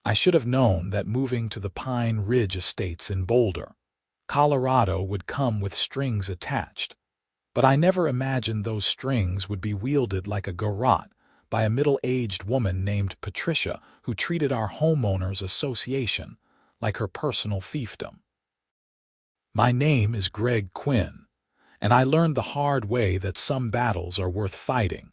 I should have known that moving to the Pine Ridge Estates in Boulder, Colorado would come with strings attached, but I never imagined those strings would be wielded like a garrote by a middle-aged woman named Patricia who treated our homeowners association like her personal fiefdom. My name is Greg Quinn, and I learned the hard way that some battles are worth fighting,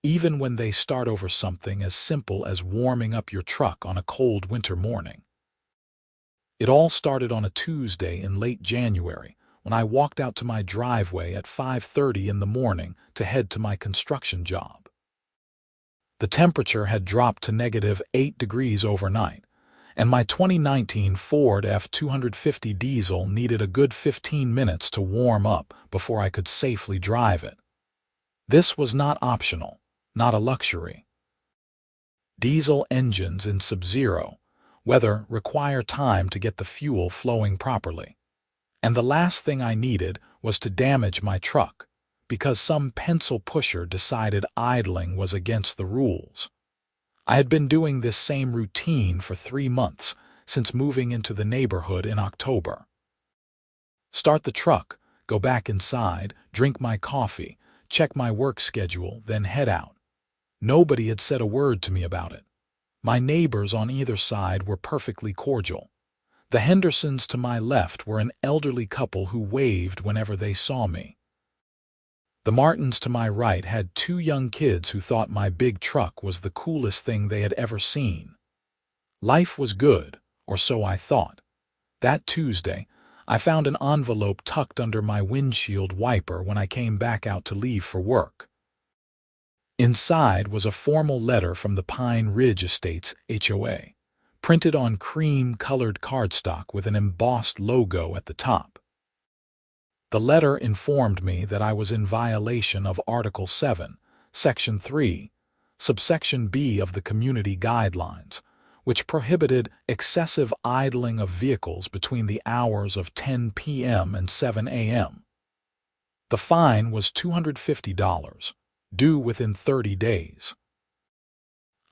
even when they start over something as simple as warming up your truck on a cold winter morning. It all started on a Tuesday in late January when I walked out to my driveway at 5:30 in the morning to head to my construction job. The temperature had dropped to -8 degrees overnight, and my 2019 Ford F-250 diesel needed a good 15 minutes to warm up before I could safely drive it. This was not optional, not a luxury. Diesel engines in sub-zero weather require time to get the fuel flowing properly. And the last thing I needed was to damage my truck because some pencil pusher decided idling was against the rules. I had been doing this same routine for 3 months since moving into the neighborhood in October. Start the truck, go back inside, drink my coffee, check my work schedule, then head out. Nobody had said a word to me about it. My neighbors on either side were perfectly cordial. The Hendersons to my left were an elderly couple who waved whenever they saw me. The Martins to my right had 2 young kids who thought my big truck was the coolest thing they had ever seen. Life was good, or so I thought. That Tuesday, I found an envelope tucked under my windshield wiper when I came back out to leave for work. Inside was a formal letter from the Pine Ridge Estates HOA, printed on cream-colored cardstock with an embossed logo at the top. The letter informed me that I was in violation of Article 7, Section 3, Subsection B of the Community Guidelines, which prohibited excessive idling of vehicles between the hours of 10 p.m. and 7 a.m. The fine was $250, due within 30 days.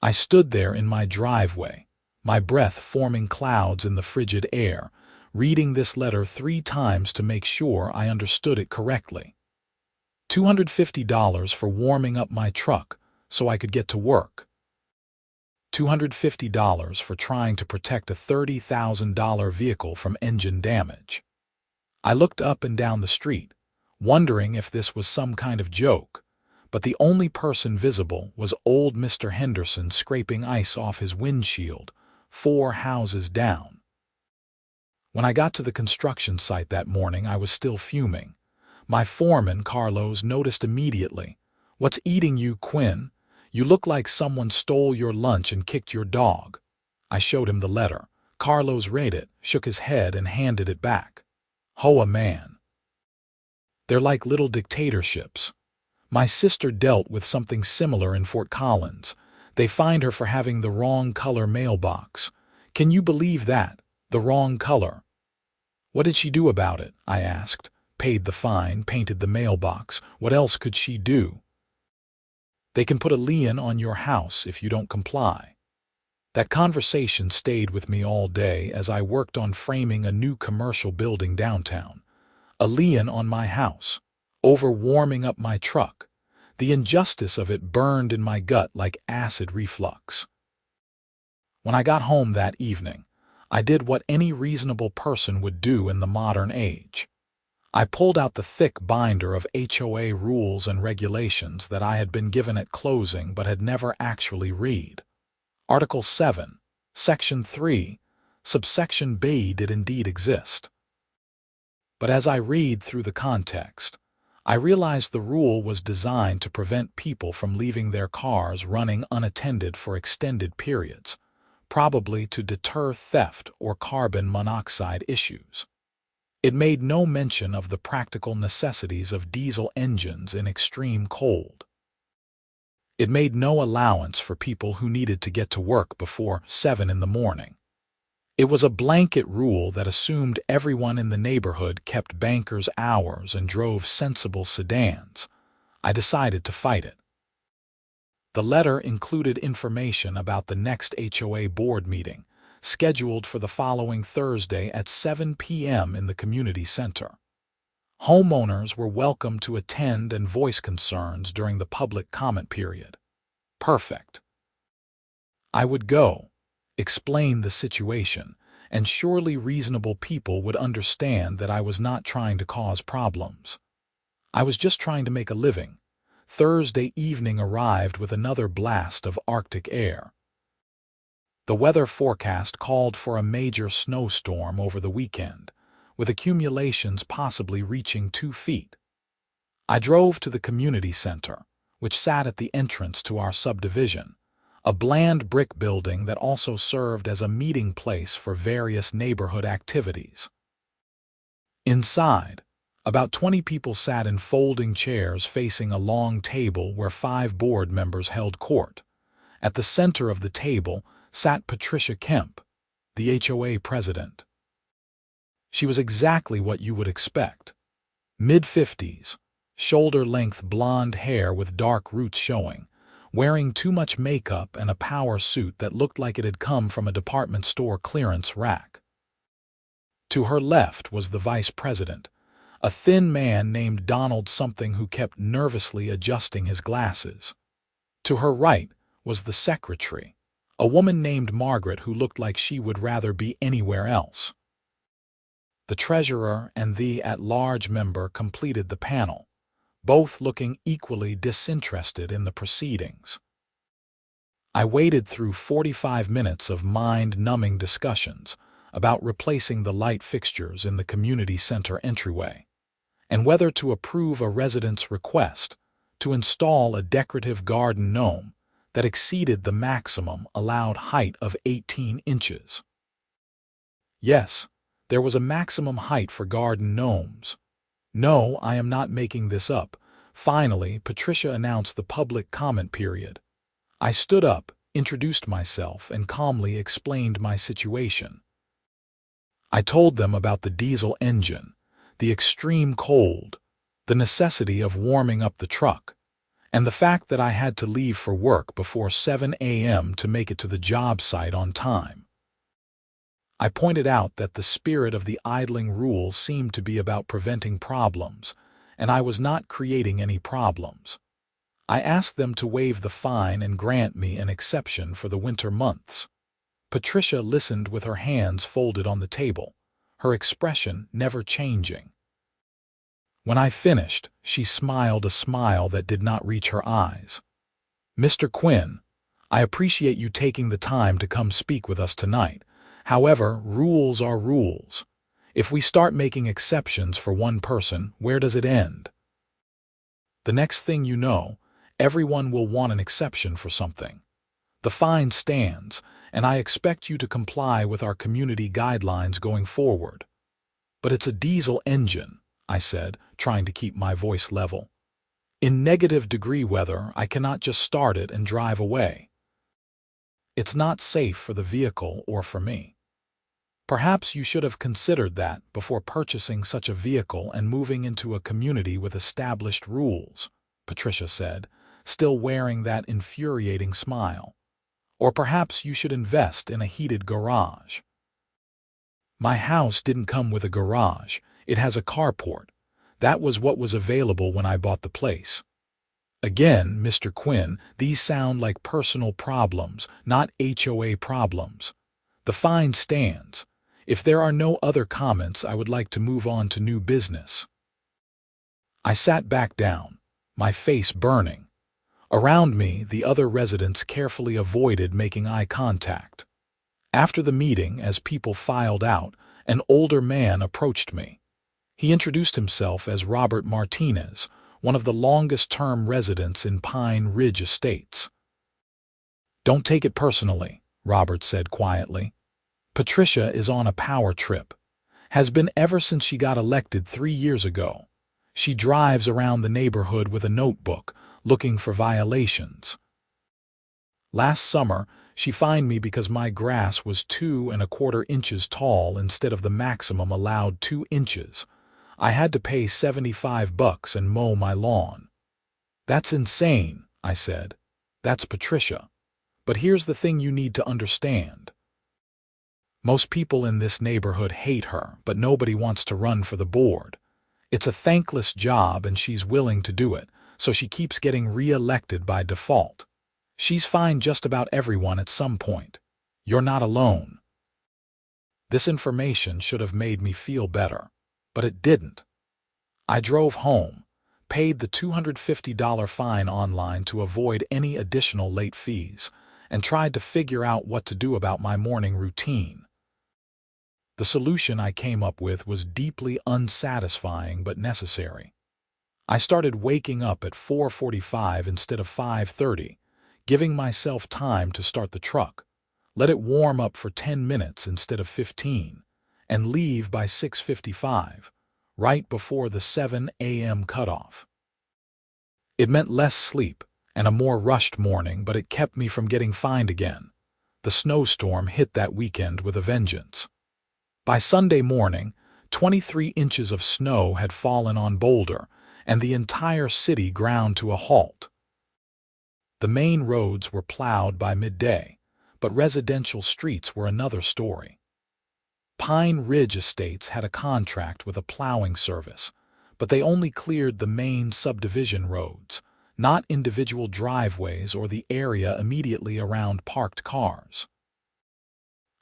I stood there in my driveway, my breath forming clouds in the frigid air, reading this letter 3 times to make sure I understood it correctly. $250 for warming up my truck so I could get to work. $250 for trying to protect a $30,000 vehicle from engine damage. I looked up and down the street, wondering if this was some kind of joke, but the only person visible was old Mr. Henderson scraping ice off his windshield, 4 houses down. When I got to the construction site that morning, I was still fuming. My foreman, Carlos, noticed immediately. "What's eating you, Quinn? You look like someone stole your lunch and kicked your dog." I showed him the letter. Carlos read it, shook his head, and handed it back. "HOA man. They're like little dictatorships. My sister dealt with something similar in Fort Collins. They fined her for having the wrong color mailbox. Can you believe that? The wrong color." "What did she do about it?" I asked. "Paid the fine, painted the mailbox. What else could she do?" "They can put a lien on your house if you don't comply." That conversation stayed with me all day as I worked on framing a new commercial building downtown. A lien on my house, over warming up my truck. The injustice of it burned in my gut like acid reflux. When I got home that evening, I did what any reasonable person would do in the modern age. I pulled out the thick binder of HOA rules and regulations that I had been given at closing but had never actually read. Article 7, Section 3, Subsection B did indeed exist. But as I read through the context, I realized the rule was designed to prevent people from leaving their cars running unattended for extended periods, probably to deter theft or carbon monoxide issues. It made no mention of the practical necessities of diesel engines in extreme cold. It made no allowance for people who needed to get to work before 7 in the morning. It was a blanket rule that assumed everyone in the neighborhood kept bankers' hours and drove sensible sedans. I decided to fight it. The letter included information about the next HOA board meeting, scheduled for the following Thursday at 7 p.m. in the community center. Homeowners were welcome to attend and voice concerns during the public comment period. Perfect. I would go, explain the situation, and surely reasonable people would understand that I was not trying to cause problems. I was just trying to make a living. Thursday evening arrived with another blast of Arctic air. The weather forecast called for a major snowstorm over the weekend, with accumulations possibly reaching 2 feet. I drove to the community center, which sat at the entrance to our subdivision, a bland brick building that also served as a meeting place for various neighborhood activities. Inside, about 20 people sat in folding chairs facing a long table where 5 board members held court. At the center of the table sat Patricia Kemp, the HOA president. She was exactly what you would expect. Mid-50s, shoulder-length blonde hair with dark roots showing, wearing too much makeup and a power suit that looked like it had come from a department store clearance rack. To her left was the vice president, a thin man named Donald something who kept nervously adjusting his glasses. To her right was the secretary, a woman named Margaret who looked like she would rather be anywhere else. The treasurer and the at-large member completed the panel, both looking equally disinterested in the proceedings. I waded through 45 minutes of mind-numbing discussions about replacing the light fixtures in the community center entryway, and whether to approve a resident's request to install a decorative garden gnome that exceeded the maximum allowed height of 18 inches. Yes, there was a maximum height for garden gnomes. No, I am not making this up. Finally, Patricia announced the public comment period. I stood up, introduced myself, and calmly explained my situation. I told them about the diesel engine, the extreme cold, the necessity of warming up the truck, and the fact that I had to leave for work before 7 a.m. to make it to the job site on time. I pointed out that the spirit of the idling rule seemed to be about preventing problems, and I was not creating any problems. I asked them to waive the fine and grant me an exception for the winter months. Patricia listened with her hands folded on the table, her expression never changing. When I finished, she smiled a smile that did not reach her eyes. "Mr. Quinn, I appreciate you taking the time to come speak with us tonight. However, rules are rules. If we start making exceptions for one person, where does it end? The next thing you know, everyone will want an exception for something. The fine stands, and I expect you to comply with our community guidelines going forward." "But it's a diesel engine," I said, trying to keep my voice level. "In negative-degree weather, I cannot just start it and drive away. It's not safe for the vehicle or for me." "Perhaps you should have considered that before purchasing such a vehicle and moving into a community with established rules," Patricia said, still wearing that infuriating smile. "Or perhaps you should invest in a heated garage." "My house didn't come with a garage. It has a carport. That was what was available when I bought the place." "Again, Mr. Quinn, these sound like personal problems, not HOA problems. The fine stands. If there are no other comments, I would like to move on to new business." I sat back down, my face burning. Around me, the other residents carefully avoided making eye contact. After the meeting, as people filed out, an older man approached me. He introduced himself as Robert Martinez, one of the longest-term residents in Pine Ridge Estates. "Don't take it personally," Robert said quietly. "Patricia is on a power trip. Has been ever since she got elected 3 years ago. She drives around the neighborhood with a notebook, looking for violations. Last summer, she fined me because my grass was 2¼ inches tall instead of the maximum allowed 2 inches. I had to pay $75 and mow my lawn." "That's insane," I said. "That's Patricia. But here's the thing you need to understand. Most people in this neighborhood hate her, but nobody wants to run for the board. It's a thankless job and she's willing to do it, so she keeps getting re-elected by default. She's fined just about everyone at some point. You're not alone. This information should have made me feel better, but it didn't. I drove home, paid the $250 fine online to avoid any additional late fees, and tried to figure out what to do about my morning routine. The solution I came up with was deeply unsatisfying but necessary. I started waking up at 4:45 instead of 5:30, giving myself time to start the truck, let it warm up for 10 minutes instead of 15, and leave by 6:55, right before the 7 a.m. cutoff. It meant less sleep and a more rushed morning, but it kept me from getting fined again. The snowstorm hit that weekend with a vengeance. By Sunday morning, 23 inches of snow had fallen on Boulder, and the entire city ground to a halt. The main roads were plowed by midday, but residential streets were another story. Pine Ridge Estates had a contract with a plowing service, but they only cleared the main subdivision roads, not individual driveways or the area immediately around parked cars.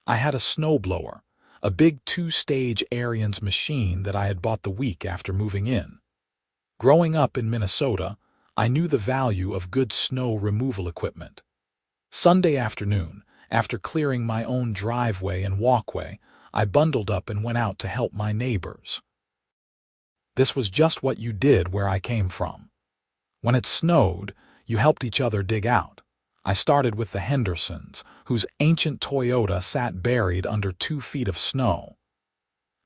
I had a snowblower, a big 2-stage Ariens machine that I had bought the week after moving in. Growing up in Minnesota, I knew the value of good snow removal equipment. Sunday afternoon, after clearing my own driveway and walkway, I bundled up and went out to help my neighbors. This was just what you did where I came from. When it snowed, you helped each other dig out. I started with the Hendersons, whose ancient Toyota sat buried under 2 feet of snow.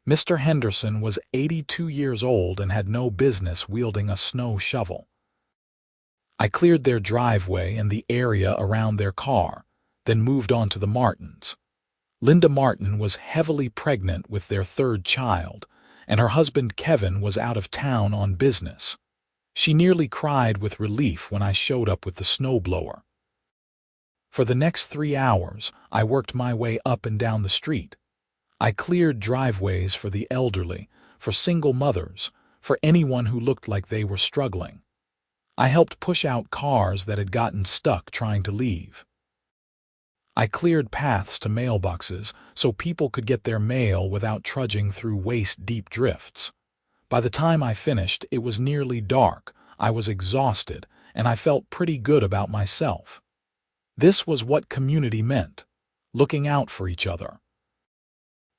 Mr. Henderson was 82 years old and had no business wielding a snow shovel. I cleared their driveway and the area around their car, then moved on to the Martins. Linda Martin was heavily pregnant with their 3rd child, and her husband Kevin was out of town on business. She nearly cried with relief when I showed up with the snowblower. For the next 3 hours, I worked my way up and down the street. I cleared driveways for the elderly, for single mothers, for anyone who looked like they were struggling. I helped push out cars that had gotten stuck trying to leave. I cleared paths to mailboxes so people could get their mail without trudging through waist-deep drifts. By the time I finished, it was nearly dark, I was exhausted, and I felt pretty good about myself. This was what community meant, looking out for each other.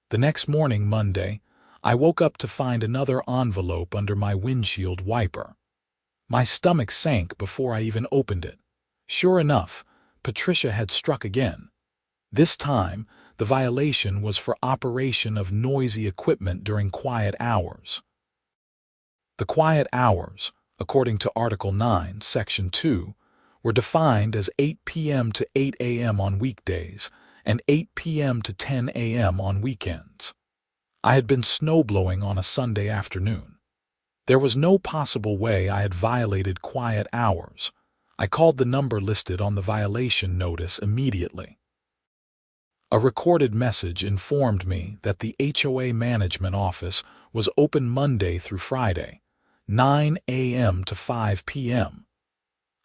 The next morning, Monday, I woke up to find another envelope under my windshield wiper. My stomach sank before I even opened it. Sure enough, Patricia had struck again. This time, the violation was for operation of noisy equipment during quiet hours. The quiet hours, according to Article 9, Section 2, were defined as 8 p.m. to 8 a.m. on weekdays and 8 p.m. to 10 a.m. on weekends. I had been snowblowing on a Sunday afternoon. There was no possible way I had violated quiet hours. I called the number listed on the violation notice immediately. A recorded message informed me that the HOA management office was open Monday through Friday, 9 a.m. to 5 p.m.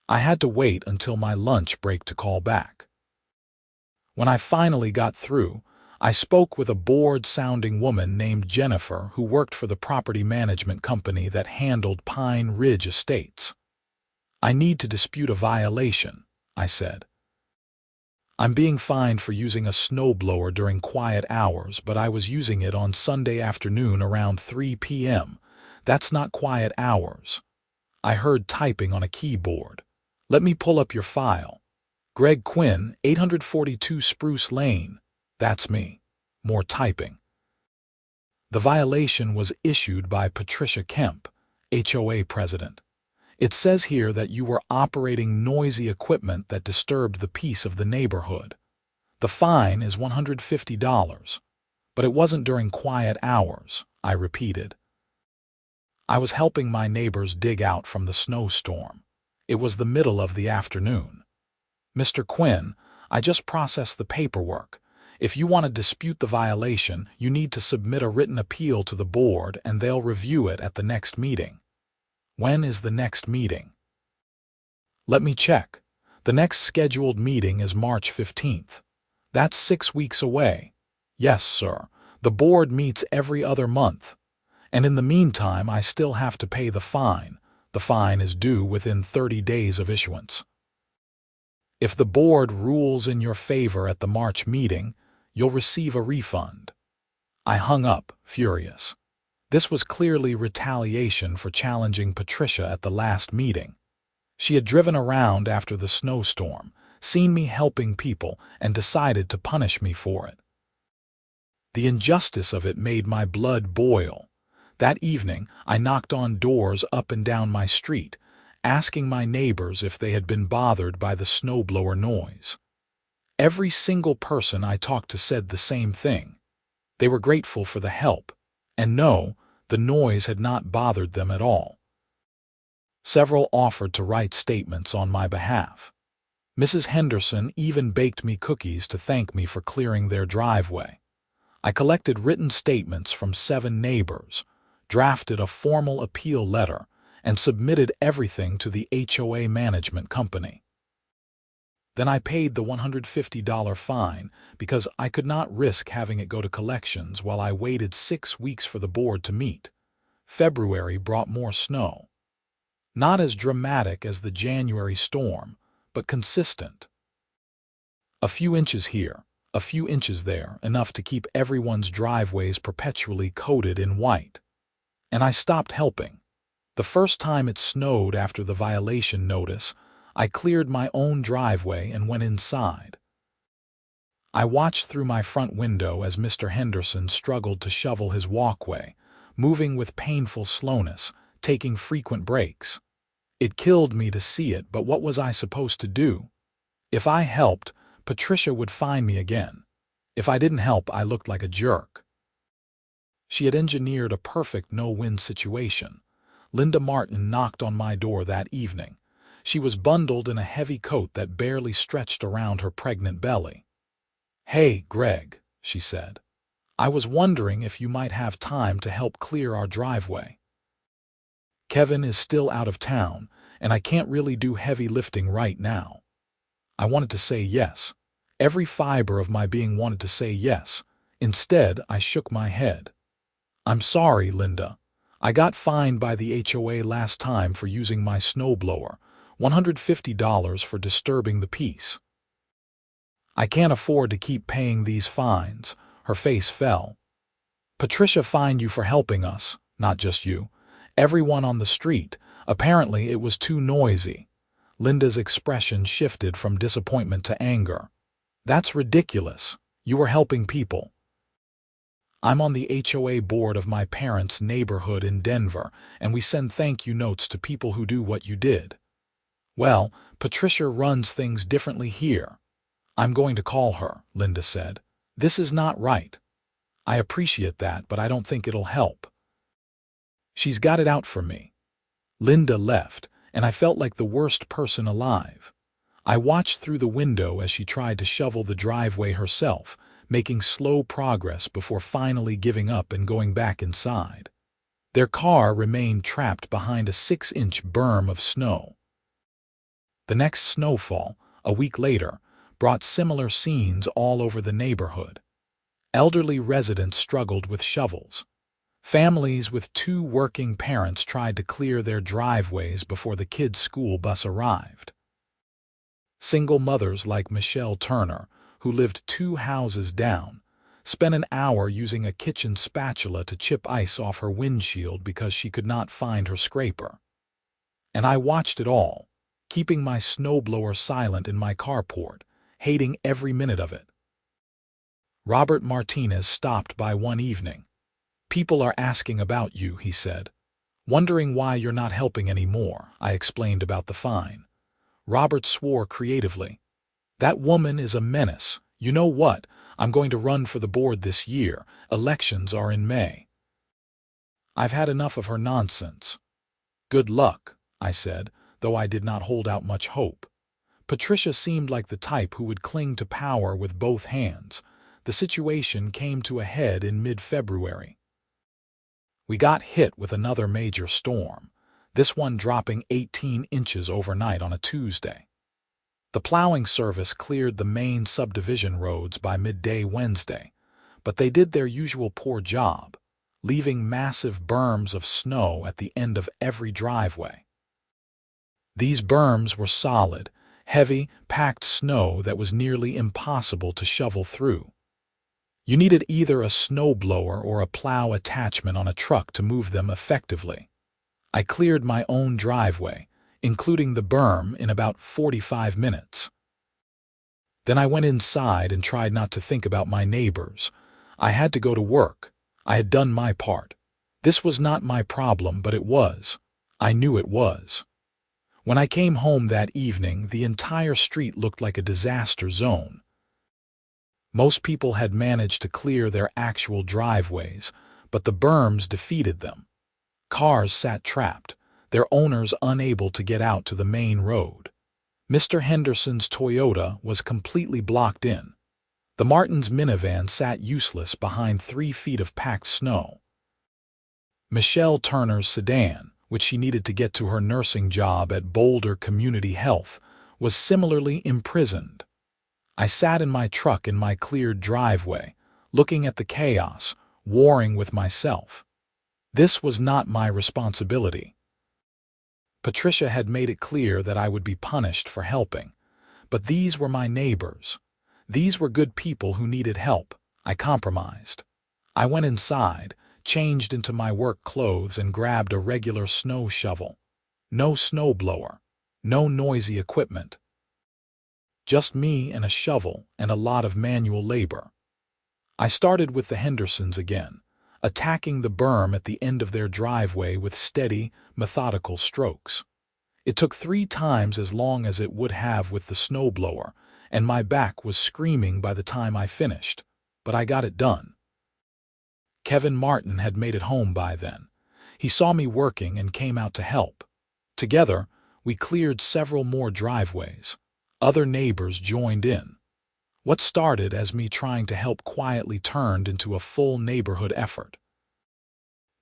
I had to wait until my lunch break to call back. When I finally got through, I spoke with a bored-sounding woman named Jennifer who worked for the property management company that handled Pine Ridge Estates. "I need to dispute a violation," I said. "I'm being fined for using a snowblower during quiet hours, but I was using it on Sunday afternoon around 3 p.m. That's not quiet hours." I heard typing on a keyboard. "Let me pull up your file. Greg Quinn, 842 Spruce Lane." That's me. More typing. The violation was issued by Patricia Kemp, HOA president. It says here that you were operating noisy equipment that disturbed the peace of the neighborhood. The fine is $150, but it wasn't during quiet hours, I repeated. I was helping my neighbors dig out from the snowstorm. It was the middle of the afternoon. "Mr. Quinn, I just processed the paperwork. If you want to dispute the violation, you need to submit a written appeal to the board and they'll review it at the next meeting. When is the next meeting? Let me check. The next scheduled meeting is March 15th. That's 6 weeks away. Yes, sir. The board meets every other month. And in the meantime, I still have to pay the fine. The fine is due within 30 days of issuance. If the board rules in your favor at the March meeting, you'll receive a refund. I hung up, furious. This was clearly retaliation for challenging Patricia at the last meeting. She had driven around after the snowstorm, seen me helping people, and decided to punish me for it. The injustice of it made my blood boil. That evening, I knocked on doors up and down my street, asking my neighbors if they had been bothered by the snowblower noise. Every single person I talked to said the same thing. They were grateful for the help, and no, the noise had not bothered them at all. Several offered to write statements on my behalf. Mrs. Henderson even baked me cookies to thank me for clearing their driveway. I collected written statements from 7 neighbors, drafted a formal appeal letter, and submitted everything to the HOA management company. Then I paid the $150 fine because I could not risk having it go to collections while I waited 6 weeks for the board to meet. February brought more snow. Not as dramatic as the January storm, but consistent. A few inches here, a few inches there, enough to keep everyone's driveways perpetually coated in white. And I stopped helping. The first time it snowed after the violation notice, I cleared my own driveway and went inside. I watched through my front window as Mr. Henderson struggled to shovel his walkway, moving with painful slowness, taking frequent breaks. It killed me to see it, but what was I supposed to do? If I helped, Patricia would find me again. If I didn't help, I looked like a jerk. She had engineered a perfect no-win situation. Linda Martin knocked on my door that evening. She was bundled in a heavy coat that barely stretched around her pregnant belly. "Hey, Greg," she said. "I was wondering if you might have time to help clear our driveway. Kevin is still out of town, and I can't really do heavy lifting right now." I wanted to say yes. Every fiber of my being wanted to say yes. Instead, I shook my head. "I'm sorry, Linda. I got fined by the HOA last time for using my snowblower, $150 for disturbing the peace. I can't afford to keep paying these fines." Her face fell. "Patricia fined you for helping us, not just you. Everyone on the street. Apparently it was too noisy." Linda's expression shifted from disappointment to anger. "That's ridiculous. You were helping people." "I'm on the HOA board of my parents' neighborhood in Denver, and we send thank you notes to people who do what you did." "Well, Patricia runs things differently here." "I'm going to call her," Linda said. "This is not right." "I appreciate that, but I don't think it'll help. She's got it out for me." Linda left, and I felt like the worst person alive. I watched through the window as she tried to shovel the driveway herself, making slow progress before finally giving up and going back inside. Their car remained trapped behind a 6-inch berm of snow. The next snowfall, a week later, brought similar scenes all over the neighborhood. Elderly residents struggled with shovels. Families with 2 working parents tried to clear their driveways before the kids' school bus arrived. Single mothers like Michelle Turner, who lived 2 houses down, spent an hour using a kitchen spatula to chip ice off her windshield because she could not find her scraper. And I watched it all, keeping my snowblower silent in my carport, hating every minute of it. Robert Martinez stopped by one evening. "People are asking about you," he said. "Wondering why you're not helping anymore." I explained about the fine. Robert swore creatively. "That woman is a menace. You know what? I'm going to run for the board this year. Elections are in May. I've had enough of her nonsense." "Good luck," I said, though I did not hold out much hope. Patricia seemed like the type who would cling to power with both hands. the situation came to a head in mid-February. We got hit with another major storm, this one dropping 18 inches overnight on a Tuesday. The plowing service cleared the main subdivision roads by midday Wednesday, but they did their usual poor job, leaving massive berms of snow at the end of every driveway. These berms were solid, heavy, packed snow that was nearly impossible to shovel through. You needed either a snowblower or a plow attachment on a truck to move them effectively. I cleared my own driveway, including the berm, in about 45 minutes. Then I went inside and tried not to think about my neighbors. I had to go to work. I had done my part. This was not my problem, but it was. I knew it was. When I came home that evening, the entire street looked like a disaster zone. Most people had managed to clear their actual driveways, but the berms defeated them. Cars sat trapped, their owners unable to get out to the main road. Mr. Henderson's Toyota was completely blocked in. The Martins' minivan sat useless behind 3 feet of packed snow. Michelle Turner's sedan, which she needed to get to her nursing job at Boulder Community Health, was similarly imprisoned. I sat in my truck in my cleared driveway, looking at the chaos, warring with myself. This was not my responsibility. Patricia had made it clear that I would be punished for helping, but these were my neighbors. These were good people who needed help. I compromised. I went inside, changed into my work clothes, and grabbed a regular snow shovel. No snowblower, no noisy equipment. Just me and a shovel and a lot of manual labor. I started with the Hendersons again, attacking the berm at the end of their driveway with steady, methodical strokes. It took 3 times as long as it would have with the snowblower, and my back was screaming by the time I finished, but I got it done. Kevin Martin had made it home by then. He saw me working and came out to help. Together, we cleared several more driveways. Other neighbors joined in. What started as me trying to help quietly turned into a full neighborhood effort.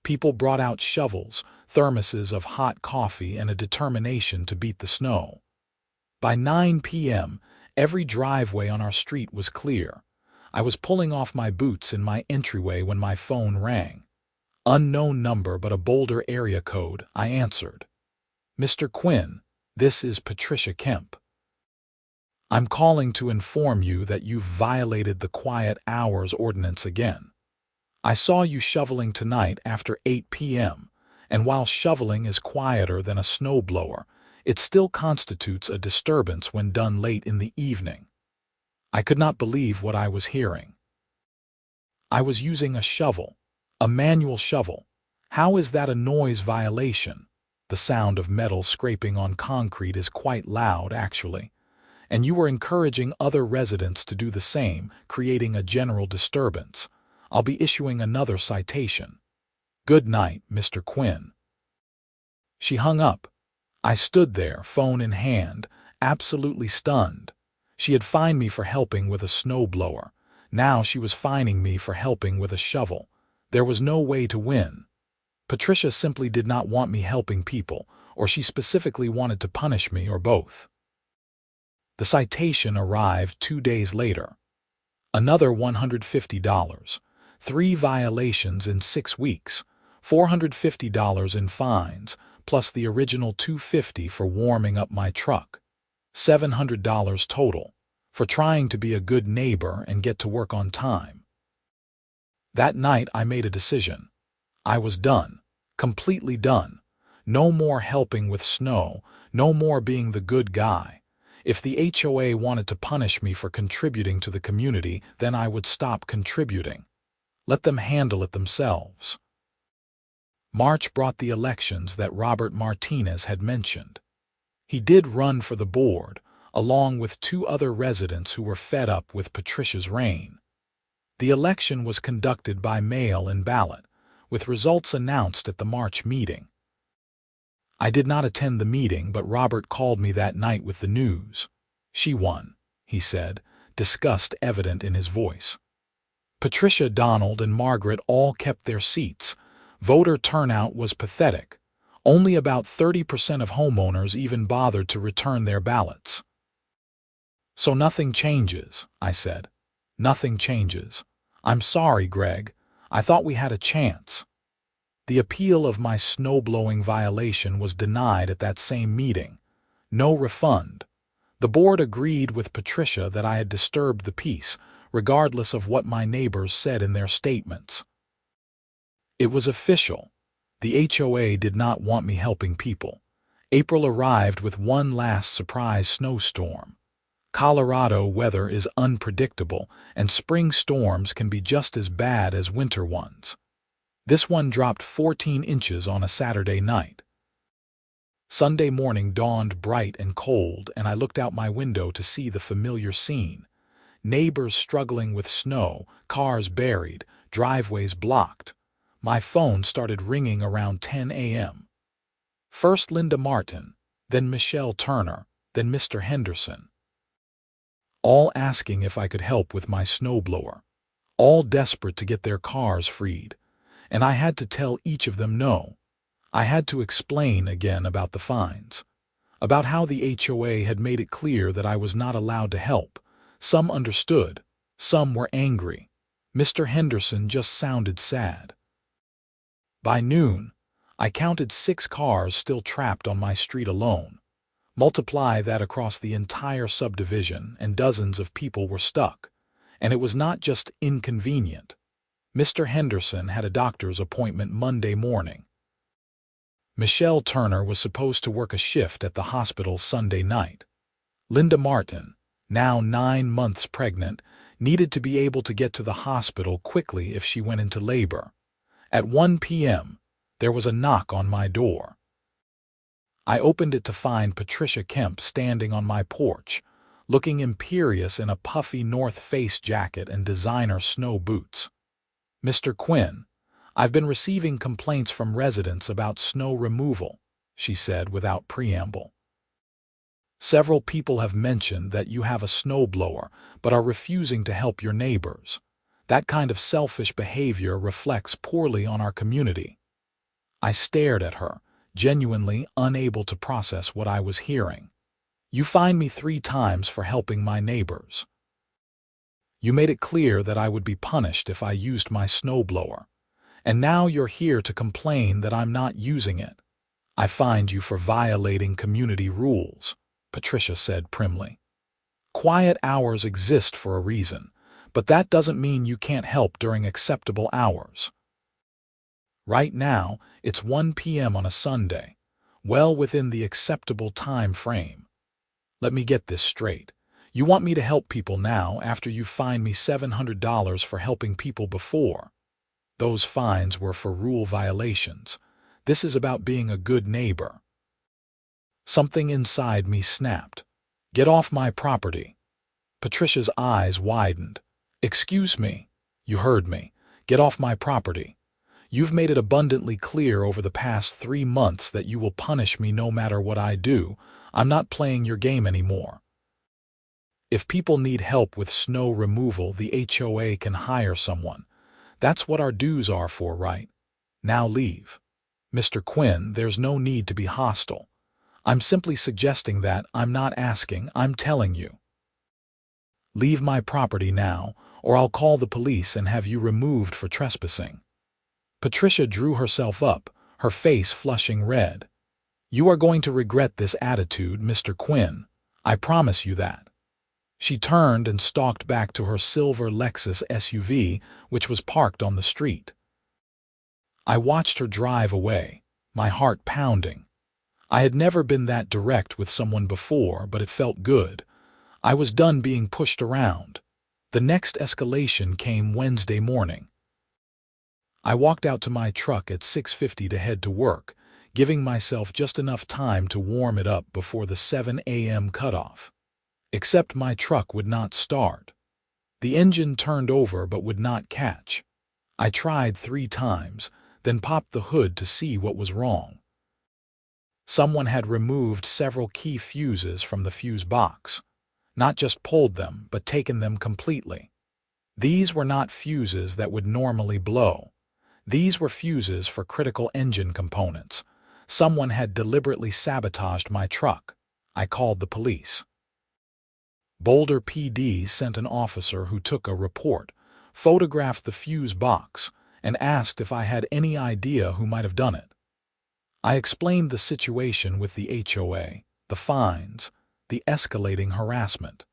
People brought out shovels, thermoses of hot coffee, and a determination to beat the snow. By 9 p.m., every driveway on our street was clear. I was pulling off my boots in my entryway when my phone rang. Unknown number but a Boulder area code, I answered. "Mr. Quinn, this is Patricia Kemp. I'm calling to inform you that you've violated the quiet hours ordinance again. I saw you shoveling tonight after 8 p.m., and while shoveling is quieter than a snowblower, it still constitutes a disturbance when done late in the evening." I could not believe what I was hearing. I was using a shovel, a manual shovel. How is that a noise violation? The sound of metal scraping on concrete is quite loud, actually. And you were encouraging other residents to do the same, creating a general disturbance. I'll be issuing another citation. Good night, Mr. Quinn. She hung up. I stood there, phone in hand, absolutely stunned. She had fined me for helping with a snowblower. Now she was fining me for helping with a shovel. There was no way to win. Patricia simply did not want me helping people, or she specifically wanted to punish me, or both. The citation arrived 2 days later. Another $150, 3 violations in 6 weeks, $450 in fines, plus the original $250 for warming up my truck. $700 total, for trying to be a good neighbor and get to work on time. That night I made a decision. I was done, completely done. No more helping with snow, no more being the good guy. If the HOA wanted to punish me for contributing to the community, then I would stop contributing. Let them handle it themselves. March brought the elections that Robert Martinez had mentioned. He did run for the board, along with 2 other residents who were fed up with Patricia's reign. The election was conducted by mail-in ballot, with results announced at the March meeting. I did not attend the meeting, but Robert called me that night with the news. "She won," he said, disgust evident in his voice. Patricia, Donald, and Margaret all kept their seats. Voter turnout was pathetic. Only about 30% of homeowners even bothered to return their ballots. "So nothing changes," I said. "Nothing changes. I'm sorry, Greg. I thought we had a chance." The appeal of my snowblowing violation was denied at that same meeting. No refund. The board agreed with Patricia that I had disturbed the peace, regardless of what my neighbors said in their statements. It was official. The HOA did not want me helping people. April arrived with one last surprise snowstorm. Colorado weather is unpredictable, and spring storms can be just as bad as winter ones. This one dropped 14 inches on a Saturday night. Sunday morning dawned bright and cold, and I looked out my window to see the familiar scene. Neighbors struggling with snow, cars buried, driveways blocked. My phone started ringing around 10 a.m. First Linda Martin, then Michelle Turner, then Mr. Henderson. All asking if I could help with my snowblower. All desperate to get their cars freed. And I had to tell each of them no. I had to explain again about the fines. About how the HOA had made it clear that I was not allowed to help. Some understood. Some were angry. Mr. Henderson just sounded sad. By noon, I counted 6 cars still trapped on my street alone. Multiply that across the entire subdivision, and dozens of people were stuck. And it was not just inconvenient. Mr. Henderson had a doctor's appointment Monday morning. Michelle Turner was supposed to work a shift at the hospital Sunday night. Linda Martin, now 9 months pregnant, needed to be able to get to the hospital quickly if she went into labor. At 1 p.m., there was a knock on my door. I opened it to find Patricia Kemp standing on my porch, looking imperious in a puffy North Face jacket and designer snow boots. "Mr. Quinn, I've been receiving complaints from residents about snow removal," she said without preamble. "Several people have mentioned that you have a snowblower but are refusing to help your neighbors. That kind of selfish behavior reflects poorly on our community." I stared at her, genuinely unable to process what I was hearing. "You fined me 3 times for helping my neighbors. You made it clear that I would be punished if I used my snowblower. And now you're here to complain that I'm not using it. I fined you for violating community rules," Patricia said primly. "Quiet hours exist for a reason, but that doesn't mean you can't help during acceptable hours. Right now, it's 1 p.m. on a Sunday, well within the acceptable time frame. Let me get this straight. You want me to help people now after you fined me $700 for helping people before? Those fines were for rule violations. This is about being a good neighbor." Something inside me snapped. "Get off my property." Patricia's eyes widened. "Excuse me. You heard me. Get off my property. You've made it abundantly clear over the past 3 months that you will punish me no matter what I do. I'm not playing your game anymore. If people need help with snow removal, the HOA can hire someone. That's what our dues are for, right? Now leave." "Mr. Quinn, there's no need to be hostile. I'm simply suggesting that. I'm not asking, I'm telling you. Leave my property now, or I'll call the police and have you removed for trespassing." Patricia drew herself up, her face flushing red. "You are going to regret this attitude, Mr. Quinn. I promise you that." She turned and stalked back to her silver Lexus SUV, which was parked on the street. I watched her drive away, my heart pounding. I had never been that direct with someone before, but it felt good. I was done being pushed around. The next escalation came Wednesday morning. I walked out to my truck at 6:50 to head to work, giving myself just enough time to warm it up before the 7 a.m. cutoff. Except my truck would not start. The engine turned over but would not catch. I tried 3 times, then popped the hood to see what was wrong. Someone had removed several key fuses from the fuse box. Not just pulled them, but taken them completely. These were not fuses that would normally blow. These were fuses for critical engine components. Someone had deliberately sabotaged my truck. I called the police. Boulder PD sent an officer who took a report, photographed the fuse box, and asked if I had any idea who might have done it. I explained the situation with the HOA, the fines, the escalating harassment.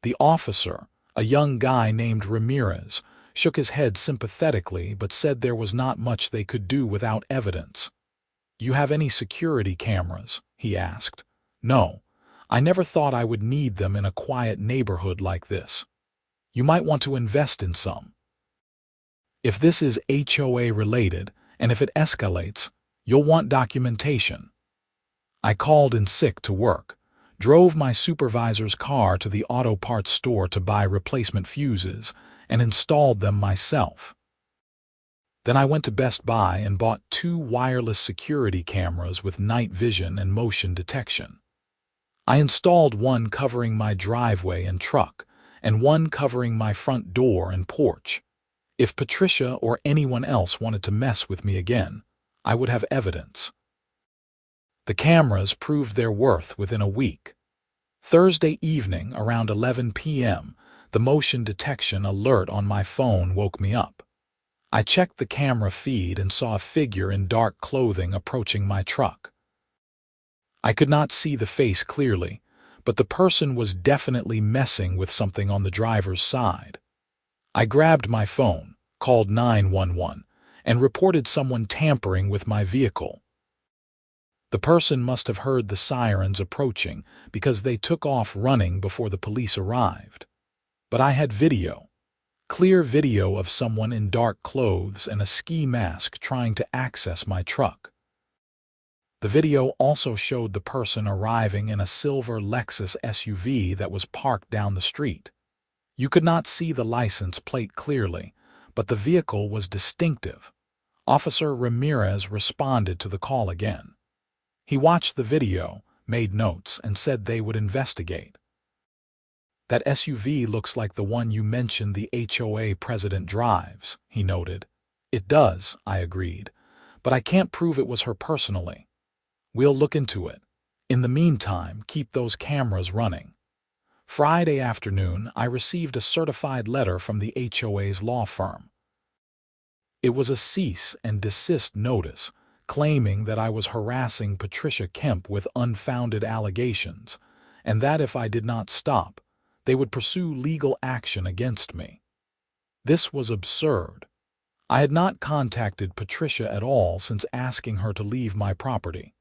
The officer, a young guy named Ramirez, shook his head sympathetically but said there was not much they could do without evidence. "You have any security cameras?" he asked. "No. I never thought I would need them in a quiet neighborhood like this. You might want to invest in some. If this is HOA related, and if it escalates, you'll want documentation." I called in sick to work, drove my supervisor's car to the auto parts store to buy replacement fuses, and installed them myself. Then I went to Best Buy and bought 2 wireless security cameras with night vision and motion detection. I installed one covering my driveway and truck, and one covering my front door and porch. If Patricia or anyone else wanted to mess with me again, I would have evidence. The cameras proved their worth within a week. Thursday evening, around 11 p.m., the motion detection alert on my phone woke me up. I checked the camera feed and saw a figure in dark clothing approaching my truck. I could not see the face clearly, but the person was definitely messing with something on the driver's side. I grabbed my phone, called 911, and reported someone tampering with my vehicle. The person must have heard the sirens approaching because they took off running before the police arrived. But I had video, clear video of someone in dark clothes and a ski mask trying to access my truck. The video also showed the person arriving in a silver Lexus SUV that was parked down the street. You could not see the license plate clearly, but the vehicle was distinctive. Officer Ramirez responded to the call again. He watched the video, made notes, and said they would investigate. "That SUV looks like the one you mentioned the HOA president drives," he noted. "It does," I agreed, "but I can't prove it was her personally. We'll look into it. In the meantime, keep those cameras running." Friday afternoon, I received a certified letter from the HOA's law firm. It was a cease and desist notice, claiming that I was harassing Patricia Kemp with unfounded allegations, and that if I did not stop, they would pursue legal action against me. This was absurd. I had not contacted Patricia at all since asking her to leave my property.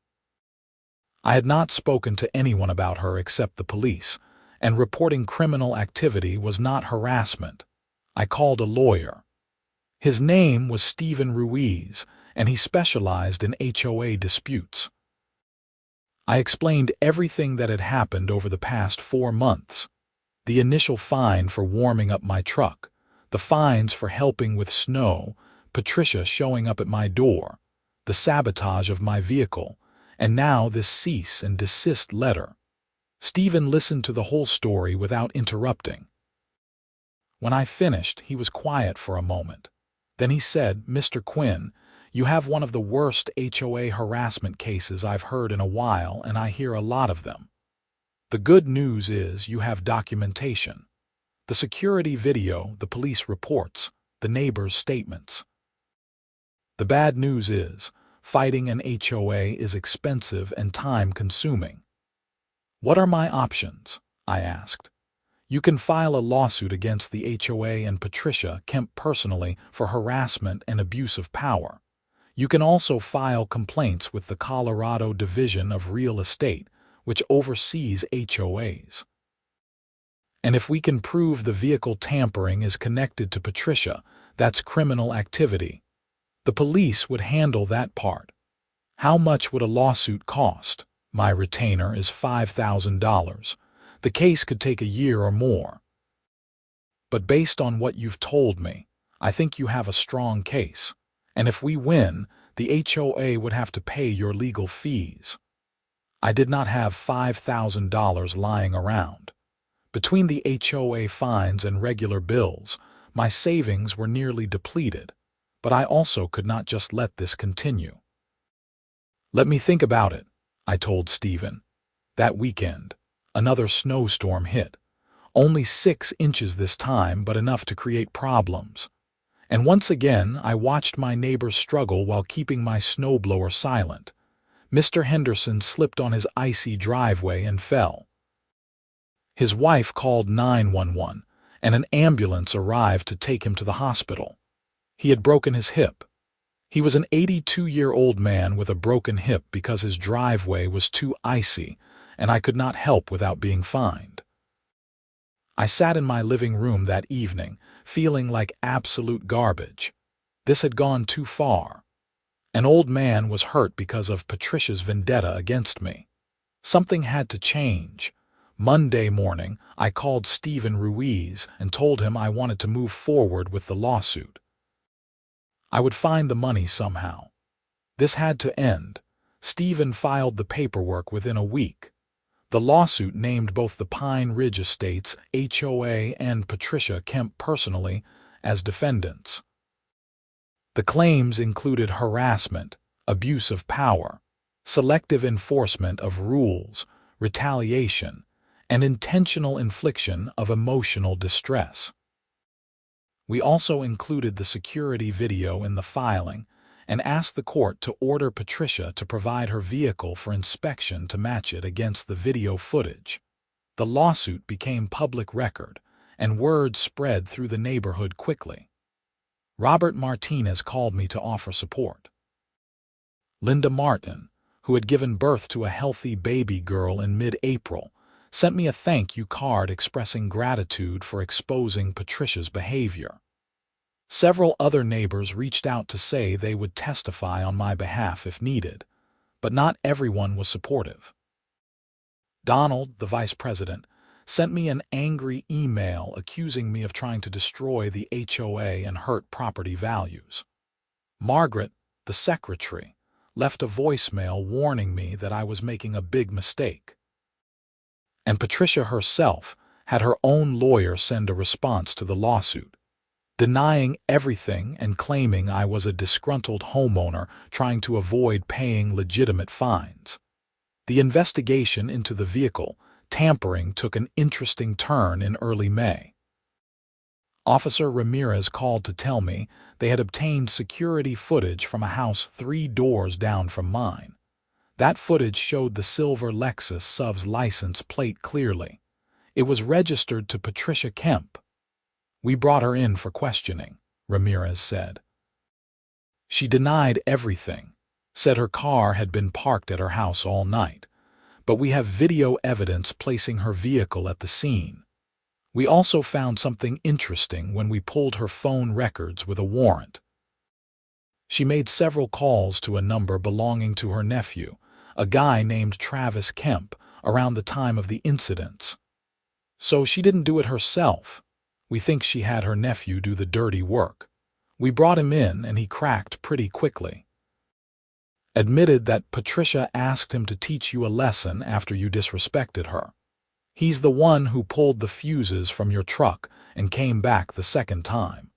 I had not spoken to anyone about her except the police, and reporting criminal activity was not harassment. I called a lawyer. His name was Stephen Ruiz, and he specialized in HOA disputes. I explained everything that had happened over the past 4 months. The initial fine for warming up my truck, the fines for helping with snow, Patricia showing up at my door, the sabotage of my vehicle, and now this cease and desist letter. Stephen listened to the whole story without interrupting. When I finished, he was quiet for a moment. Then he said, "Mr. Quinn, you have one of the worst HOA harassment cases I've heard in a while, and I hear a lot of them. The good news is you have documentation. The security video, the police reports, the neighbors' statements. The bad news is, fighting an HOA is expensive and time-consuming." "What are my options?" I asked. "You can file a lawsuit against the HOA and Patricia Kemp personally for harassment and abuse of power. You can also file complaints with the Colorado Division of Real Estate, which oversees HOAs. And if we can prove the vehicle tampering is connected to Patricia, that's criminal activity. The police would handle that part. How much would a lawsuit cost? My retainer is $5,000. The case could take a year or more. But based on what you've told me, I think you have a strong case. And if we win, the HOA would have to pay your legal fees." I did not have $5,000 lying around. Between the HOA fines and regular bills, my savings were nearly depleted, but I also could not just let this continue. "Let me think about it," I told Stephen. That weekend, another snowstorm hit. Only 6 inches this time, but enough to create problems. And once again, I watched my neighbor struggle while keeping my snowblower silent. Mr. Henderson slipped on his icy driveway and fell. His wife called 911, and an ambulance arrived to take him to the hospital. He had broken his hip. He was an 82-year-old man with a broken hip because his driveway was too icy, and I could not help without being fined. I sat in my living room that evening, feeling like absolute garbage. This had gone too far. An old man was hurt because of Patricia's vendetta against me. Something had to change. Monday morning, I called Stephen Ruiz and told him I wanted to move forward with the lawsuit. I would find the money somehow. This had to end. Stephen filed the paperwork within a week. The lawsuit named both the Pine Ridge Estates, HOA, and Patricia Kemp personally as defendants. The claims included harassment, abuse of power, selective enforcement of rules, retaliation, and intentional infliction of emotional distress. We also included the security video in the filing and asked the court to order Patricia to provide her vehicle for inspection to match it against the video footage. The lawsuit became public record, and word spread through the neighborhood quickly. Robert Martinez called me to offer support. Linda Martin, who had given birth to a healthy baby girl in mid-April, sent me a thank you card expressing gratitude for exposing Patricia's behavior. Several other neighbors reached out to say they would testify on my behalf if needed, but not everyone was supportive. Donald, the vice president, sent me an angry email accusing me of trying to destroy the HOA and hurt property values. Margaret, the secretary, left a voicemail warning me that I was making a big mistake. And Patricia herself had her own lawyer send a response to the lawsuit, denying everything and claiming I was a disgruntled homeowner trying to avoid paying legitimate fines. The investigation into the vehicle tampering took an interesting turn in early May. Officer Ramirez called to tell me they had obtained security footage from a house 3 doors down from mine. That footage showed the silver Lexus SUV's license plate clearly. It was registered to Patricia Kemp. "We brought her in for questioning," Ramirez said. She denied everything, said her car had been parked at her house all night, but we have video evidence placing her vehicle at the scene. We also found something interesting when we pulled her phone records with a warrant. She made several calls to a number belonging to her nephew, a guy named Travis Kemp, around the time of the incidents. So she didn't do it herself. We think she had her nephew do the dirty work. We brought him in and he cracked pretty quickly. Admitted that Patricia asked him to teach you a lesson after you disrespected her. He's the one who pulled the fuses from your truck and came back the second time.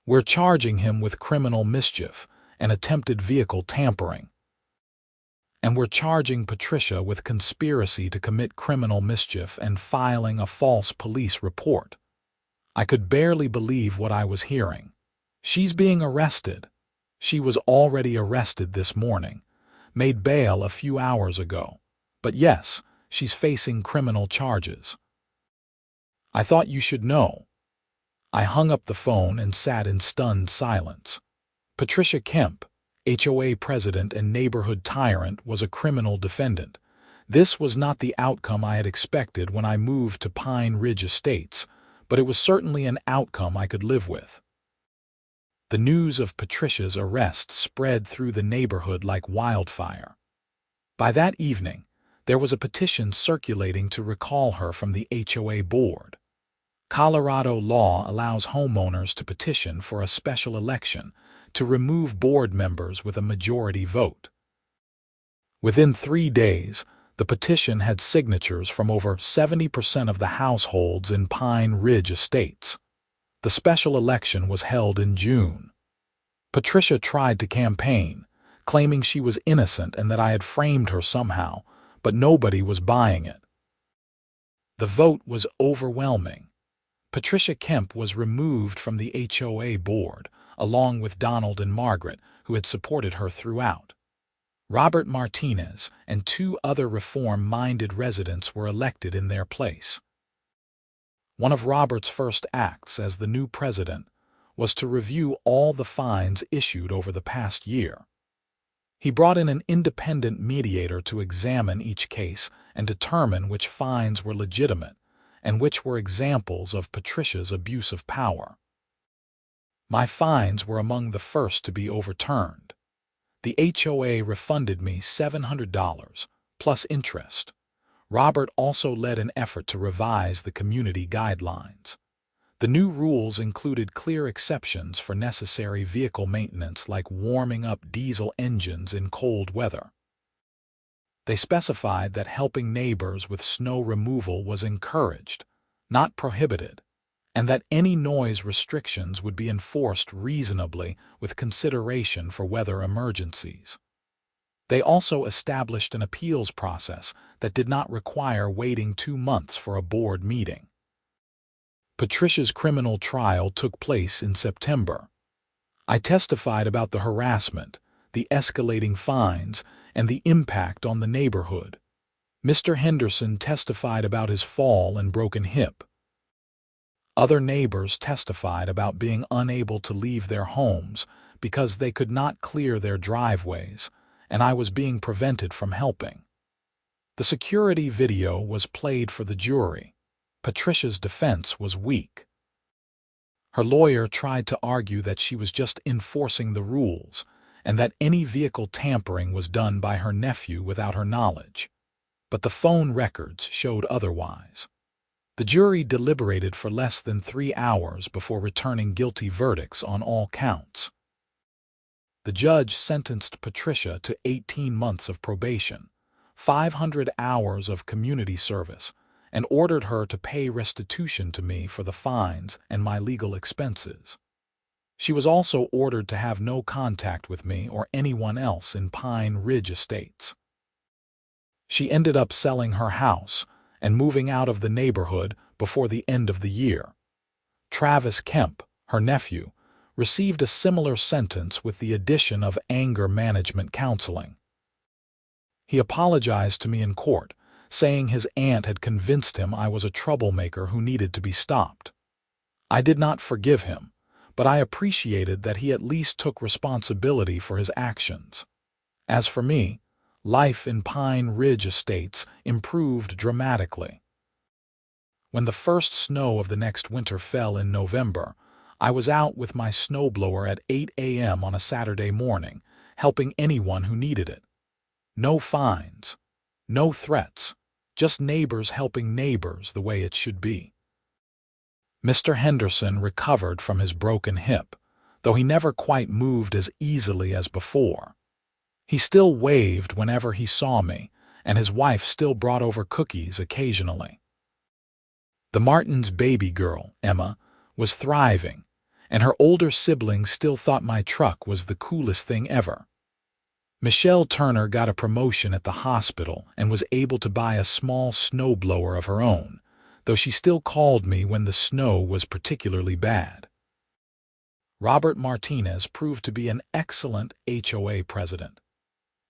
We're charging him with criminal mischief and attempted vehicle tampering. And we're charging Patricia with conspiracy to commit criminal mischief and filing a false police report. I could barely believe what I was hearing. She's being arrested. She was already arrested this morning, made bail a few hours ago. But yes, she's facing criminal charges. I thought you should know. I hung up the phone and sat in stunned silence. Patricia Kemp, HOA president and neighborhood tyrant, was a criminal defendant. This was not the outcome I had expected when I moved to Pine Ridge Estates, but it was certainly an outcome I could live with. The news of Patricia's arrest spread through the neighborhood like wildfire. By that evening, there was a petition circulating to recall her from the HOA board. Colorado law allows homeowners to petition for a special election to remove board members with a majority vote. Within 3 days, The petition had signatures from over 70% of the households in Pine Ridge Estates. The special election was held in June. Patricia tried to campaign, claiming she was innocent and that I had framed her somehow, but nobody was buying it. The vote was overwhelming. Patricia Kemp was removed from the HOA board, along with Donald and Margaret, who had supported her throughout. Robert Martinez and 2 other reform-minded residents were elected in their place. One of Robert's first acts as the new president was to review all the fines issued over the past year. He brought in an independent mediator to examine each case and determine which fines were legitimate and which were examples of Patricia's abuse of power. My fines were among the first to be overturned. The HOA refunded me $700, plus interest. Robert also led an effort to revise the community guidelines. The new rules included clear exceptions for necessary vehicle maintenance like warming up diesel engines in cold weather. They specified that helping neighbors with snow removal was encouraged, not prohibited, and that any noise restrictions would be enforced reasonably with consideration for weather emergencies. They also established an appeals process that did not require waiting 2 months for a board meeting. Patricia's criminal trial took place in September. I testified about the harassment, the escalating fines, and the impact on the neighborhood. Mr. Henderson testified about his fall and broken hip. Other neighbors testified about being unable to leave their homes because they could not clear their driveways, and I was being prevented from helping. The security video was played for the jury. Patricia's defense was weak. Her lawyer tried to argue that she was just enforcing the rules and that any vehicle tampering was done by her nephew without her knowledge. But the phone records showed otherwise. The jury deliberated for less than 3 hours before returning guilty verdicts on all counts. The judge sentenced Patricia to 18 months of probation, 500 hours of community service, and ordered her to pay restitution to me for the fines and my legal expenses. She was also ordered to have no contact with me or anyone else in Pine Ridge Estates. She ended up selling her house and moving out of the neighborhood before the end of the year. Travis Kemp, her nephew, received a similar sentence with the addition of anger management counseling. He apologized to me in court, saying his aunt had convinced him I was a troublemaker who needed to be stopped. I did not forgive him, but I appreciated that he at least took responsibility for his actions. As for me, life in Pine Ridge Estates improved dramatically. When the first snow of the next winter fell in November, I was out with my snowblower at 8 a.m. on a Saturday morning, helping anyone who needed it. No fines, no threats, just neighbors helping neighbors the way it should be. Mr. Henderson recovered from his broken hip, though he never quite moved as easily as before. He still waved whenever he saw me, and his wife still brought over cookies occasionally. The Martins' baby girl, Emma, was thriving, and her older siblings still thought my truck was the coolest thing ever. Michelle Turner got a promotion at the hospital and was able to buy a small snowblower of her own, though she still called me when the snow was particularly bad. Robert Martinez proved to be an excellent HOA president.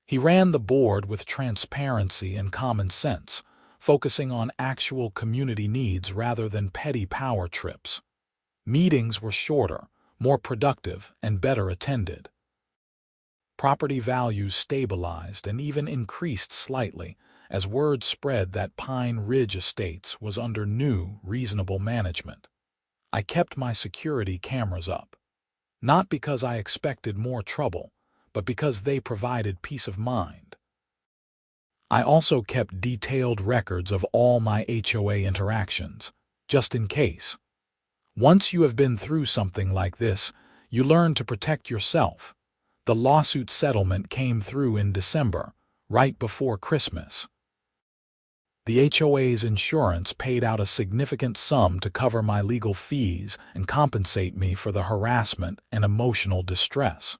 He ran the board with transparency and common sense, focusing on actual community needs rather than petty power trips. Meetings were shorter, more productive, and better attended. Property values stabilized and even increased slightly as word spread that Pine Ridge Estates was under new, reasonable management. I kept my security cameras up, not because I expected more trouble, but because they provided peace of mind. I also kept detailed records of all my HOA interactions, just in case. Once you have been through something like this, you learn to protect yourself. The lawsuit settlement came through in December, right before Christmas. The HOA's insurance paid out a significant sum to cover my legal fees and compensate me for the harassment and emotional distress.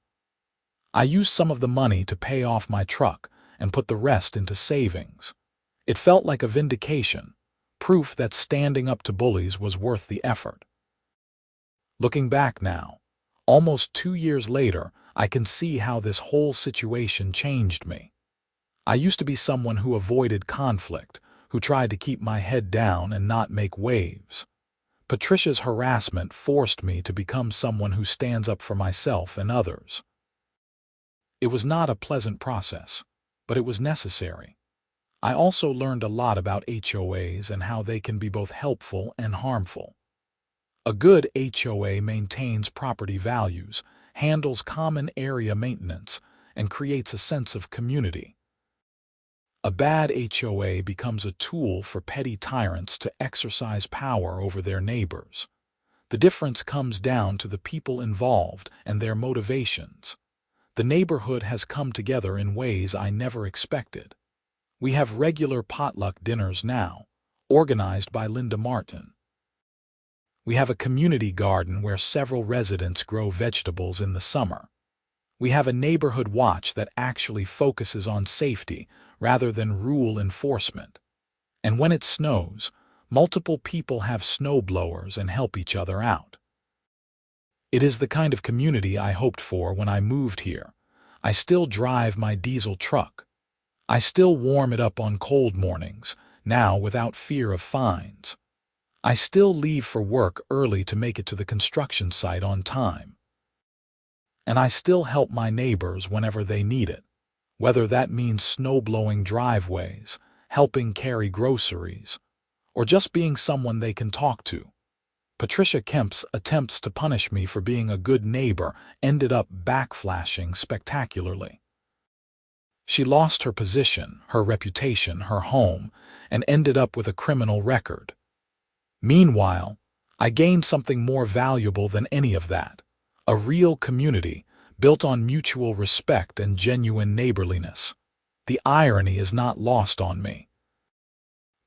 I used some of the money to pay off my truck and put the rest into savings. It felt like a vindication, proof that standing up to bullies was worth the effort. Looking back now, almost 2 years later, I can see how this whole situation changed me. I used to be someone who avoided conflict, who tried to keep my head down and not make waves. Patricia's harassment forced me to become someone who stands up for myself and others. It was not a pleasant process, but it was necessary. I also learned a lot about HOAs and how they can be both helpful and harmful. A good HOA maintains property values, handles common area maintenance, and creates a sense of community. A bad HOA becomes a tool for petty tyrants to exercise power over their neighbors. The difference comes down to the people involved and their motivations. The neighborhood has come together in ways I never expected. We have regular potluck dinners now, organized by Linda Martin. We have a community garden where several residents grow vegetables in the summer. We have a neighborhood watch that actually focuses on safety rather than rule enforcement. And when it snows, multiple people have snow blowers and help each other out. It is the kind of community I hoped for when I moved here. I still drive my diesel truck. I still warm it up on cold mornings, now without fear of fines. I still leave for work early to make it to the construction site on time. And I still help my neighbors whenever they need it, whether that means snow-blowing driveways, helping carry groceries, or just being someone they can talk to. Patricia Kemp's attempts to punish me for being a good neighbor ended up backflashing spectacularly. She lost her position, her reputation, her home, and ended up with a criminal record. Meanwhile, I gained something more valuable than any of that. A real community built on mutual respect and genuine neighborliness. The irony is not lost on me.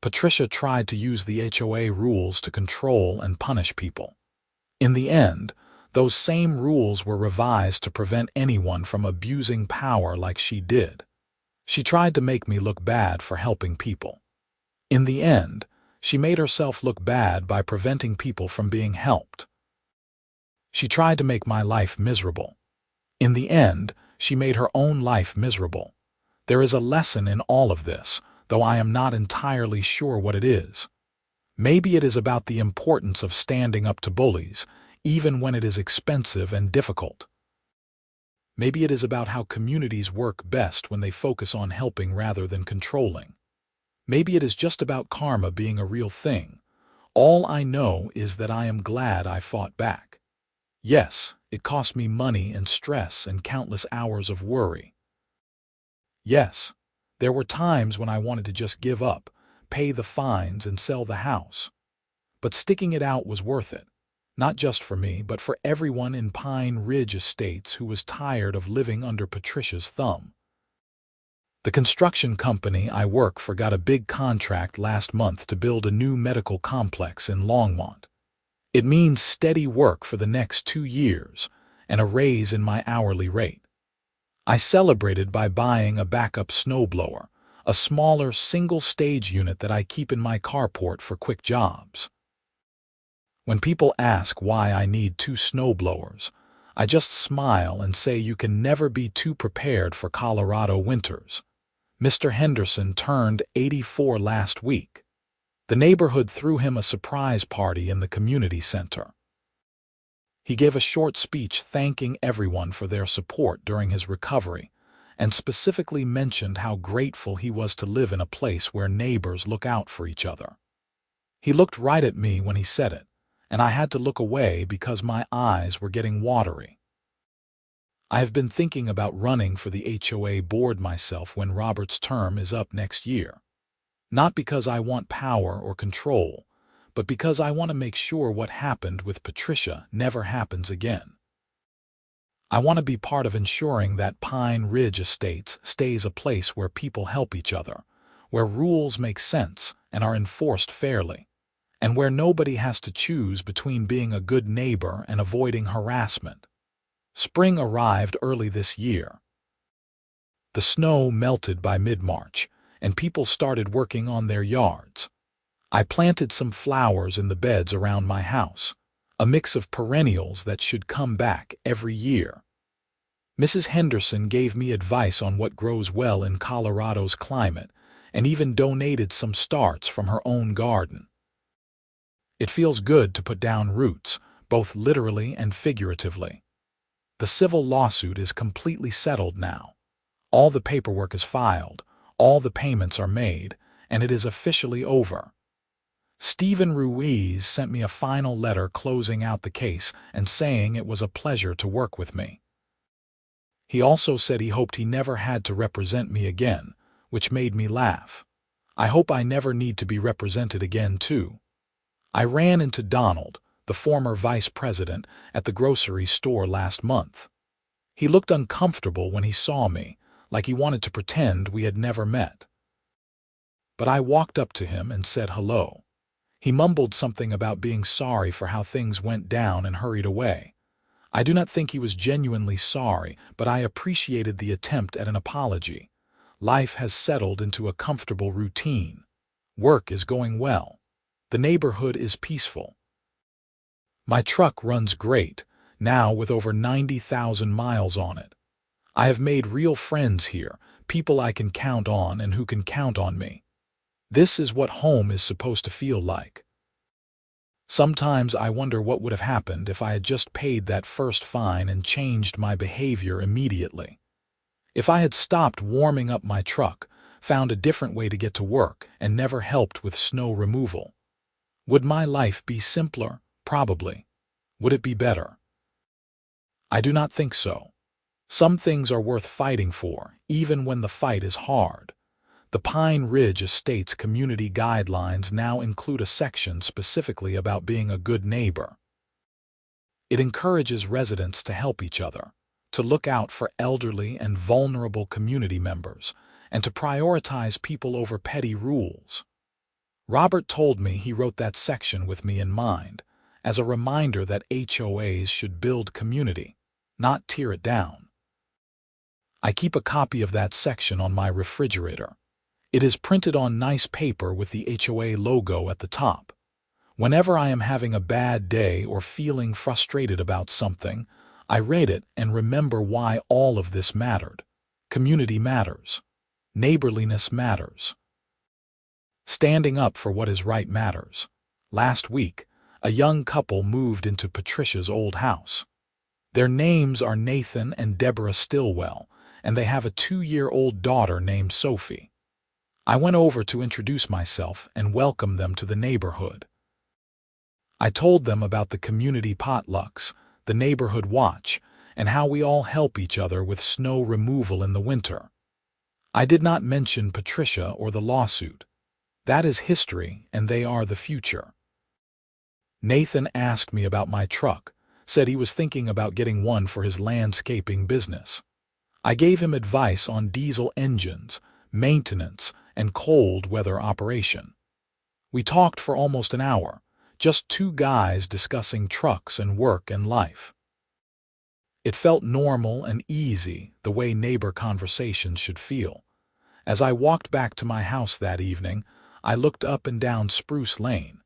Patricia tried to use the HOA rules to control and punish people. In the end, those same rules were revised to prevent anyone from abusing power like she did. She tried to make me look bad for helping people. In the end, she made herself look bad by preventing people from being helped. She tried to make my life miserable. In the end, she made her own life miserable. There is a lesson in all of this, though I am not entirely sure what it is. Maybe it is about the importance of standing up to bullies, even when it is expensive and difficult. Maybe it is about how communities work best when they focus on helping rather than controlling. Maybe it is just about karma being a real thing. All I know is that I am glad I fought back. Yes, it cost me money and stress and countless hours of worry. Yes, there were times when I wanted to just give up, pay the fines, and sell the house. But sticking it out was worth it, not just for me, but for everyone in Pine Ridge Estates who was tired of living under Patricia's thumb. The construction company I work for got a big contract last month to build a new medical complex in Longmont. It means steady work for the next 2 years and a raise in my hourly rate. I celebrated by buying a backup snowblower, a smaller single-stage unit that I keep in my carport for quick jobs. When people ask why I need 2 snowblowers, I just smile and say you can never be too prepared for Colorado winters. Mr. Henderson turned 84 last week. The neighborhood threw him a surprise party in the community center. He gave a short speech thanking everyone for their support during his recovery, and specifically mentioned how grateful he was to live in a place where neighbors look out for each other. He looked right at me when he said it, and I had to look away because my eyes were getting watery. I have been thinking about running for the HOA board myself when Robert's term is up next year. Not because I want power or control, but because I want to make sure what happened with Patricia never happens again. I want to be part of ensuring that Pine Ridge Estates stays a place where people help each other, where rules make sense and are enforced fairly, and where nobody has to choose between being a good neighbor and avoiding harassment. Spring arrived early this year. The snow melted by mid-March, and people started working on their yards. I planted some flowers in the beds around my house, a mix of perennials that should come back every year. Mrs. Henderson gave me advice on what grows well in Colorado's climate, and even donated some starts from her own garden. It feels good to put down roots, both literally and figuratively. The civil lawsuit is completely settled now. All the paperwork is filed, all the payments are made, and it is officially over. Stephen Ruiz sent me a final letter closing out the case and saying it was a pleasure to work with me. He also said he hoped he never had to represent me again, which made me laugh. I hope I never need to be represented again, too. I ran into Donald, the former vice president, at the grocery store last month. He looked uncomfortable when he saw me, like he wanted to pretend we had never met. But I walked up to him and said hello. He mumbled something about being sorry for how things went down and hurried away. I do not think he was genuinely sorry, but I appreciated the attempt at an apology. Life has settled into a comfortable routine. Work is going well. The neighborhood is peaceful. My truck runs great, now with over 90,000 miles on it. I have made real friends here, people I can count on and who can count on me. This is what home is supposed to feel like. Sometimes I wonder what would have happened if I had just paid that first fine and changed my behavior immediately. If I had stopped warming up my truck, found a different way to get to work, and never helped with snow removal. Would my life be simpler? Probably. Would it be better? I do not think so. Some things are worth fighting for, even when the fight is hard. The Pine Ridge Estates community guidelines now include a section specifically about being a good neighbor. It encourages residents to help each other, to look out for elderly and vulnerable community members, and to prioritize people over petty rules. Robert told me he wrote that section with me in mind, as a reminder that HOAs should build community, not tear it down. I keep a copy of that section on my refrigerator. It is printed on nice paper with the HOA logo at the top. Whenever I am having a bad day or feeling frustrated about something, I read it and remember why all of this mattered. Community matters. Neighborliness matters. Standing up for what is right matters. Last week, a young couple moved into Patricia's old house. Their names are Nathan and Deborah Stillwell, and they have a 2-year-old daughter named Sophie. I went over to introduce myself and welcome them to the neighborhood. I told them about the community potlucks, the neighborhood watch, and how we all help each other with snow removal in the winter. I did not mention Patricia or the lawsuit. That is history, and they are the future. Nathan asked me about my truck, said he was thinking about getting one for his landscaping business. I gave him advice on diesel engines, maintenance, and cold weather operation. We talked for almost an hour, just two guys discussing trucks and work and life. It felt normal and easy, the way neighbor conversations should feel. As I walked back to my house that evening, I looked up and down Spruce Lane.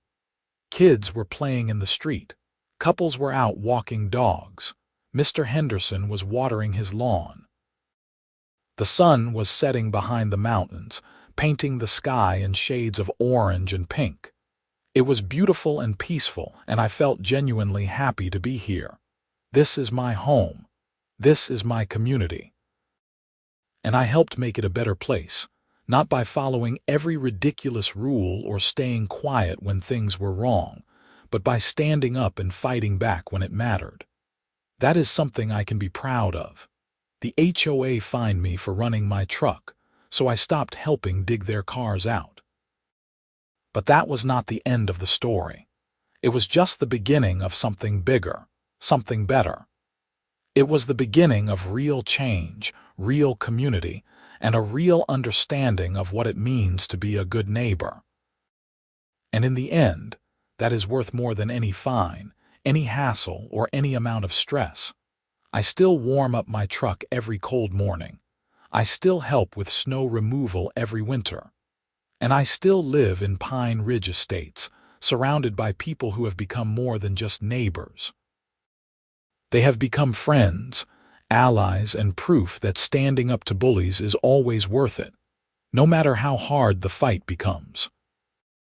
Kids were playing in the street. Couples were out walking dogs. Mr. Henderson was watering his lawn. The sun was setting behind the mountains, painting the sky in shades of orange and pink. It was beautiful and peaceful, and I felt genuinely happy to be here. This is my home. This is my community. And I helped make it a better place, not by following every ridiculous rule or staying quiet when things were wrong, but by standing up and fighting back when it mattered. That is something I can be proud of. The HOA fined me for running my truck, so I stopped helping dig their cars out. But that was not the end of the story. It was just the beginning of something bigger, something better. It was the beginning of real change, real community, and a real understanding of what it means to be a good neighbor. And in the end, that is worth more than any fine, any hassle, or any amount of stress. I still warm up my truck every cold morning. I still help with snow removal every winter. And I still live in Pine Ridge Estates, surrounded by people who have become more than just neighbors. They have become friends, allies, and proof that standing up to bullies is always worth it, no matter how hard the fight becomes.